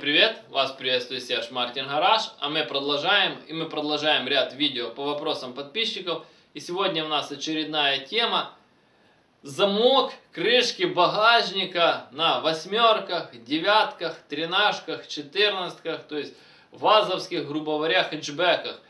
Привет, вас приветствует Серж Мартин Гараж, а мы продолжаем ряд видео по вопросам подписчиков. И сегодня у нас очередная тема: замок крышки багажника на восьмерках, девятках, тринашках, четырнадцатках, то есть вазовских, грубо говоря, хэтчбеках.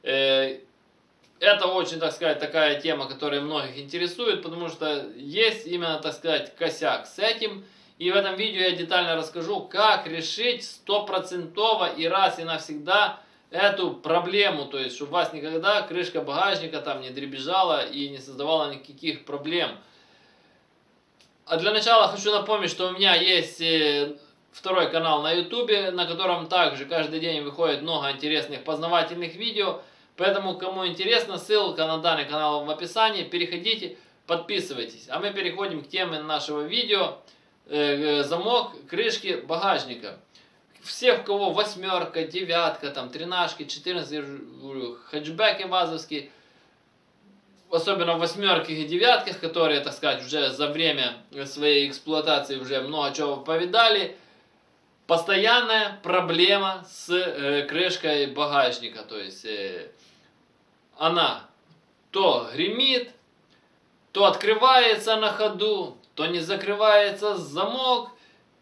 Это очень, так сказать, такая тема, которая многих интересует, потому что есть именно, так сказать, косяк с этим. И в этом видео я детально расскажу, как решить стопроцентово и раз и навсегда эту проблему. То есть, чтобы у вас никогда крышка багажника там не дребезжала и не создавала никаких проблем. А для начала хочу напомнить, что у меня есть второй канал на YouTube, на котором также каждый день выходит много интересных познавательных видео. Поэтому, кому интересно, ссылка на данный канал в описании. Переходите, подписывайтесь. А мы переходим к теме нашего видео. Замок крышки багажника. Всех, у кого восьмерка, девятка, там, тринашки, 14, хэтчбеки вазовские, особенно в восьмерках и девятках, которые, так сказать, уже за время своей эксплуатации уже много чего повидали, постоянная проблема с крышкой багажника. То есть она то гремит, то открывается на ходу, то не закрывается замок,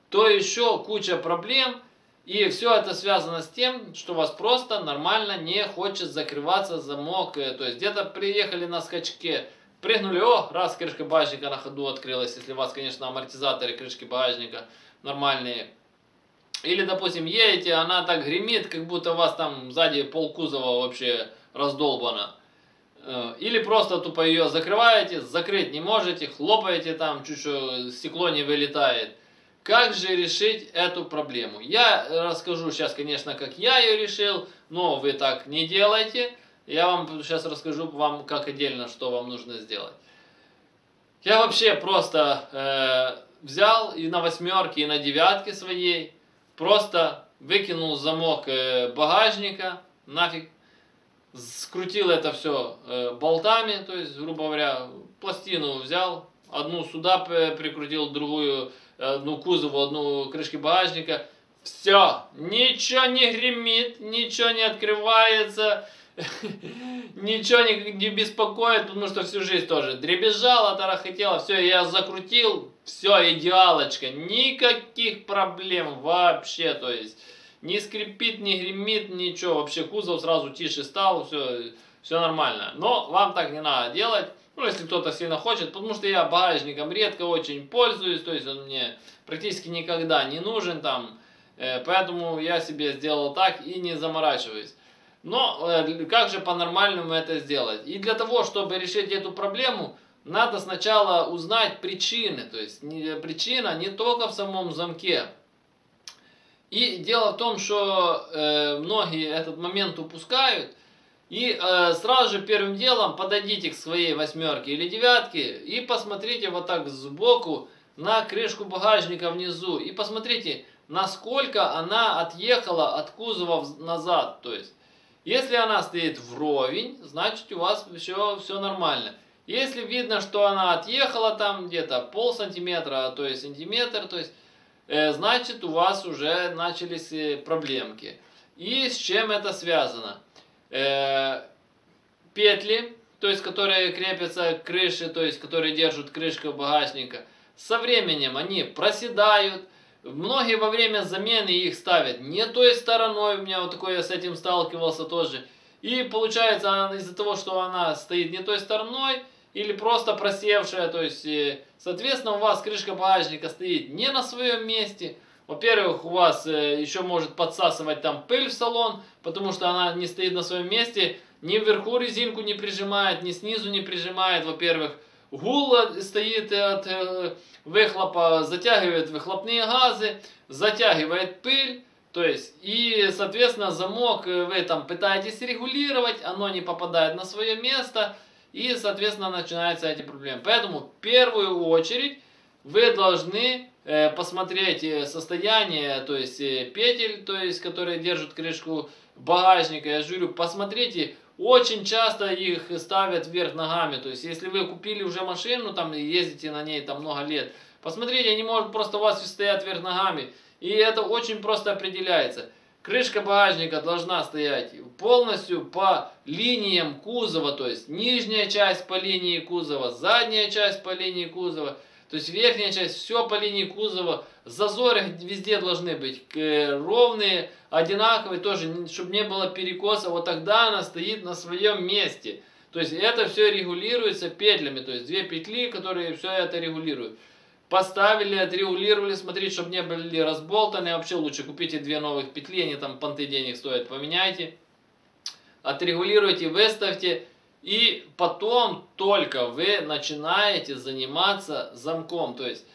то еще куча проблем. И все это связано с тем, что у вас просто нормально не хочет закрываться замок. То есть где-то приехали на скачке, прыгнули, раз крышка багажника на ходу открылась, если у вас, конечно, амортизаторы крышки багажника нормальные. Или, допустим, едете, она так гремит, как будто у вас там сзади полкузова вообще раздолбано. Или просто тупо ее закрываете, закрыть не можете, хлопаете там, чуть-чуть стекло не вылетает. Как же решить эту проблему? Я расскажу сейчас, конечно, как я ее решил, но вы так не делайте. Я вам сейчас расскажу как отдельно, что вам нужно сделать. Я вообще просто взял и на восьмерке, и на девятке своей, просто выкинул замок багажника, нафиг. Скрутил это все болтами, то есть, грубо говоря, пластину взял, одну сюда прикрутил, другую, одну кузову, одну крышки багажника. Все, ничего не гремит, ничего не открывается, ничего не беспокоит, потому что всю жизнь тоже дребезжало, тарахтело. Все, я закрутил, все, идеалочка, никаких проблем вообще, то есть. Не скрипит, не гремит, ничего. Вообще кузов сразу тише стал, все нормально. Но вам так не надо делать, ну, если кто-то сильно хочет, потому что я багажником редко очень пользуюсь, то есть он мне практически никогда не нужен там, поэтому я себе сделал так и не заморачиваюсь. Но как же по-нормальному это сделать? И для того, чтобы решить эту проблему, надо сначала узнать причины, то есть причина не только в самом замке. И дело в том, что многие этот момент упускают, и сразу же первым делом подойдите к своей восьмерке или девятке и посмотрите вот так сбоку на крышку багажника внизу и посмотрите, насколько она отъехала от кузова назад. То есть, если она стоит вровень, значит у вас все нормально. Если видно, что она отъехала там где-то полсантиметра, то есть сантиметр, то есть значит у вас уже начались проблемки. И с чем это связано? Петли, то есть которые крепятся к крыше, то есть которые держат крышку багажника, со временем они проседают. Многие во время замены их ставят не той стороной, у меня вот такое, я с этим сталкивался тоже. И получается из-за того, что она стоит не той стороной, или просто просевшая, то есть, соответственно, у вас крышка багажника стоит не на своем месте. Во-первых, у вас еще может подсасывать там пыль в салон, потому что она не стоит на своем месте, ни вверху резинку не прижимает, ни снизу не прижимает. Во-первых, гул стоит от выхлопа, затягивает выхлопные газы, затягивает пыль. То есть, и, соответственно, замок вы там пытаетесь регулировать, оно не попадает на свое место. И, соответственно, начинаются эти проблемы. Поэтому, в первую очередь, вы должны посмотреть состояние, то есть, петель, то есть, которые держат крышку багажника. Я же говорю, посмотрите, очень часто их ставят вверх ногами. То есть, если вы купили уже машину, там, и ездите на ней там много лет, посмотрите, они, может, просто у вас стоят вверх ногами. И это очень просто определяется. Крышка багажника должна стоять полностью по линиям кузова, то есть нижняя часть по линии кузова, задняя часть по линии кузова, то есть верхняя часть, все по линии кузова. Зазоры везде должны быть ровные, одинаковые, тоже, чтобы не было перекоса, вот тогда она стоит на своем месте. То есть это все регулируется петлями, то есть две петли, которые все это регулируют. Поставили, отрегулировали, смотрите, чтобы не были разболтаны. Вообще лучше купите две новых петли, они там понты денег стоят, поменяйте. Отрегулируйте, выставьте. И потом только вы начинаете заниматься замком. То есть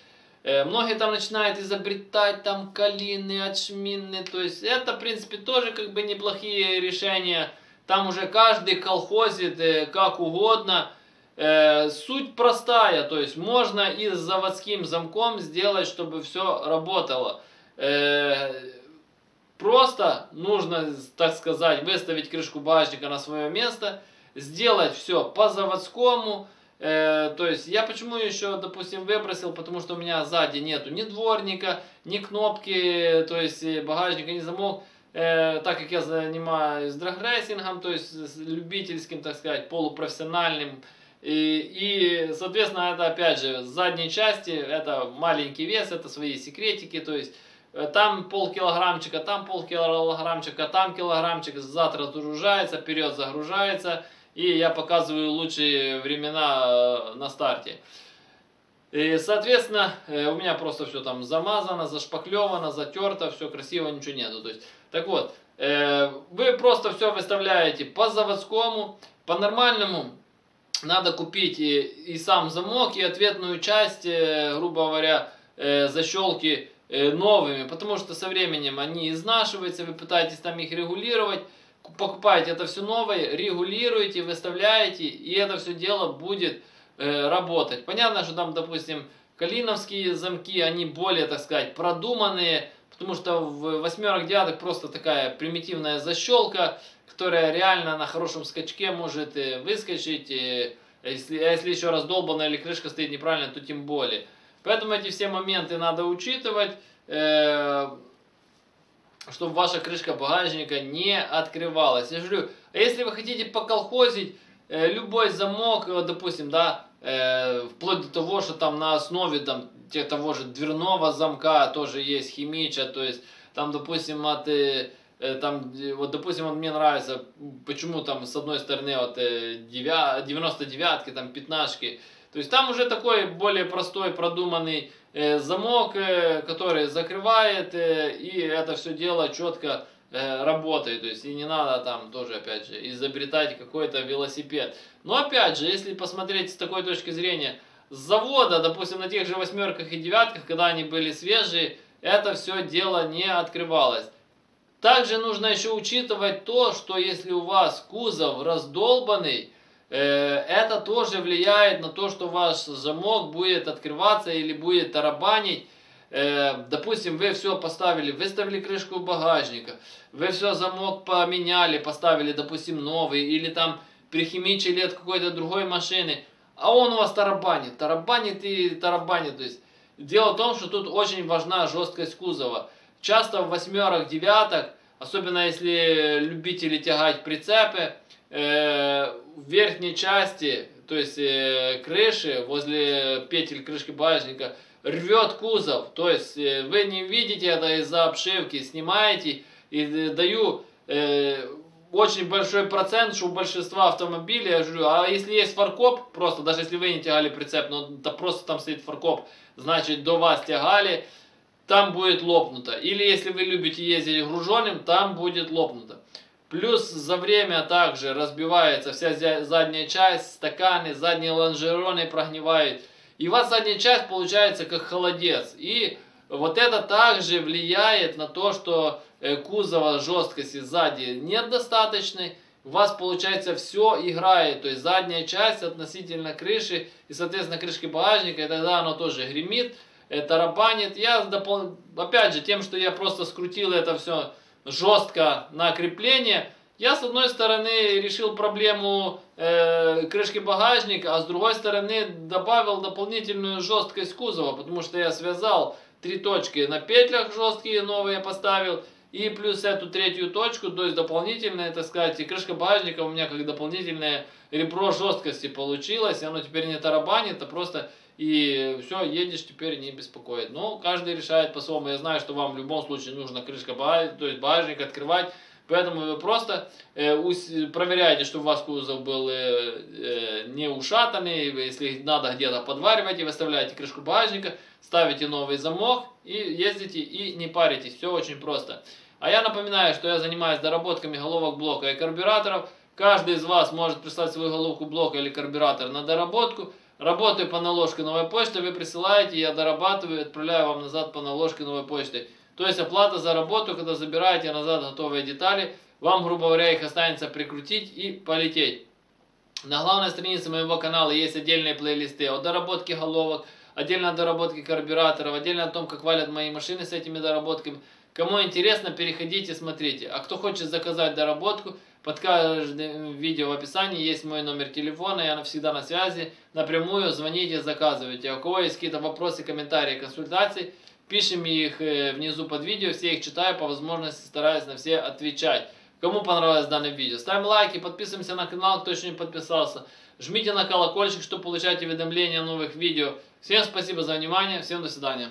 многие там начинают изобретать там калины, отшмины. То есть это, в принципе, тоже как бы неплохие решения. Там уже каждый колхозит как угодно. Суть простая, то есть можно и с заводским замком сделать, чтобы все работало. Просто нужно, так сказать, выставить крышку багажника на свое место, сделать все по заводскому. То есть я почему еще, допустим, выбросил, потому что у меня сзади нету ни дворника, ни кнопки, то есть багажника, ни замок. Так как я занимаюсь драгрейсингом, то есть любительским, так сказать, полупрофессиональным. И, соответственно, это опять же, с задней части, это маленький вес, это свои секретики, то есть там полкилограммчика, там полкилограммчика, там килограммчик, зад разгружается, вперед загружается, и я показываю лучшие времена на старте. И, соответственно, у меня просто все там замазано, зашпаклевано, затерто, все красиво, ничего нету. То есть, так вот, вы просто все выставляете по заводскому, по нормальному. Надо купить и сам замок, и ответную часть, грубо говоря, защелки новыми, потому что со временем они изнашиваются, вы пытаетесь там их регулировать, покупаете это все новое, регулируете, выставляете, и это все дело будет работать. Понятно, что там, допустим, калиновские замки, они более, так сказать, продуманные, потому что в восьмерок, девяток просто такая примитивная защелка, которая реально на хорошем скачке может выскочить, если еще раздолбанная или крышка стоит неправильно, то тем более. Поэтому эти все моменты надо учитывать, чтобы ваша крышка багажника не открывалась. Я говорю, а если вы хотите поколхозить, любой замок, допустим, да, вплоть до того, что там на основе там, того же дверного замка тоже есть химича, то есть там, допустим, там, вот, допустим, вот мне нравится, почему там с одной стороны вот 99-ки, там 15-ки, то есть там уже такой более простой, продуманный замок, который закрывает, и это все дело четко работает, то есть и не надо там тоже, опять же, изобретать какой-то велосипед. Но опять же, если посмотреть с такой точки зрения, с завода, допустим, на тех же восьмерках и девятках, когда они были свежие, это все дело не открывалось. Также нужно еще учитывать то, что если у вас кузов раздолбанный, это тоже влияет на то, что ваш замок будет открываться или будет тарабанить. Допустим, вы все поставили, выставили крышку багажника, вы все замок поменяли, поставили, допустим, новый, или там прихимичили от какой-то другой машины, а он у вас тарабанит, тарабанит и тарабанит. То есть дело в том, что тут очень важна жесткость кузова. Часто в восьмерах, девяток, особенно если любители тягать прицепы, в верхней части, то есть крыши, возле петель крышки багажника, рвет кузов. То есть вы не видите это из-за обшивки, снимаете, и даю очень большой процент, что у большинства автомобилей, я говорю, а если есть фаркоп, просто, даже если вы не тягали прицеп, но да просто там стоит фаркоп, значит до вас тягали, там будет лопнуто. Или если вы любите ездить груженным, там будет лопнуто. Плюс за время также разбивается вся задняя часть, стаканы, задние лонжероны прогнивают. И у вас задняя часть получается как холодец. И вот это также влияет на то, что кузова жесткости сзади нет достаточной. У вас получается все играет, то есть задняя часть относительно крыши и соответственно крышки багажника, и тогда оно тоже гремит, тарабанит. Я опять же тем, что я просто скрутил это все жестко на крепление, я с одной стороны решил проблему крышки багажника, а с другой стороны добавил дополнительную жесткость кузова, потому что я связал 3 точки на петлях жесткие новые поставил. И плюс эту третью точку, то есть дополнительная, так сказать, и крышка багажника у меня как дополнительное ребро жесткости получилось. И оно теперь не тарабанит, а просто и все, едешь теперь не беспокоит. Но каждый решает по-своему. Я знаю, что вам в любом случае нужно крышка багажника, то есть багажник открывать. Поэтому вы просто проверяете, чтобы у вас кузов был не ушатанный. Если надо где-то подваривать, выставляете крышку багажника, ставите новый замок и ездите и не паритесь. Все очень просто. А я напоминаю, что я занимаюсь доработками головок блока и карбюраторов. Каждый из вас может прислать свою головку блока или карбюратор на доработку. Работаю по наложке новой почты, вы присылаете, я дорабатываю и отправляю вам назад по наложке новой почты. То есть оплата за работу, когда забираете назад готовые детали, вам, грубо говоря, их останется прикрутить и полететь. На главной странице моего канала есть отдельные плейлисты о доработке головок, отдельно о доработке карбюраторов, отдельно о том, как валят мои машины с этими доработками. Кому интересно, переходите, смотрите. А кто хочет заказать доработку, под каждым видео в описании есть мой номер телефона, я всегда на связи. Напрямую звоните, заказывайте. А у кого есть какие-то вопросы, комментарии, консультации, пишем их внизу под видео, все их читаю, по возможности стараюсь на все отвечать. Кому понравилось данное видео, ставим лайки, подписываемся на канал, кто еще не подписался. Жмите на колокольчик, чтобы получать уведомления о новых видео. Всем спасибо за внимание, всем до свидания.